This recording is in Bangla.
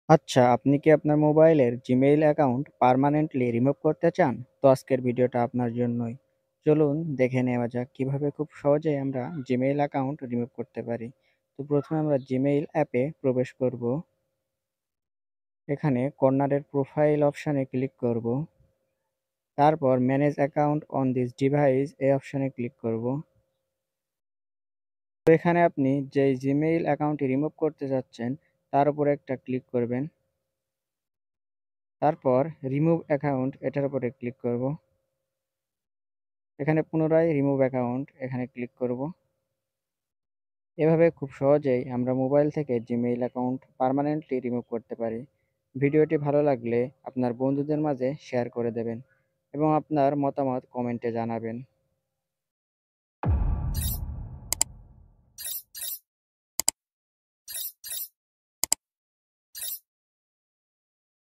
আচ্ছা, আপনি কি আপনার মোবাইলের Gmail অ্যাকাউন্ট পার্মানেন্টলি রিমুভ করতে চান? তো আজকের ভিডিওটা আপনার জন্যই। চলুন দেখে নেওয়া যাক কিভাবে খুব সহজেই আমরা Gmail অ্যাকাউন্ট রিমুভ করতে পারি। তো প্রথমে আমরা Gmail অ্যাপে প্রবেশ করব। এখানে কর্নারের প্রোফাইল অপশানে ক্লিক করব। তারপর manage account on this device এই অপশানে ক্লিক করব। তো এখানে আপনি যেই Gmail অ্যাকাউন্টটি রিমুভ করতে যাচ্ছেন তার উপরে একটা ক্লিক করবেন। তারপর রিমুভ অ্যাকাউন্ট এটার উপরে ক্লিক করব। এখানে পুনরায় রিমুভ অ্যাকাউন্ট এখানে ক্লিক করব। এভাবে খুব সহজেই আমরা মোবাইল থেকে জিমেইল অ্যাকাউন্ট পার্মানেন্টলি রিমুভ করতে পারি। ভিডিওটি ভালো লাগলে আপনার বন্ধুদের মাঝে শেয়ার করে দেবেন এবং আপনার মতামত কমেন্টে জানাবেন।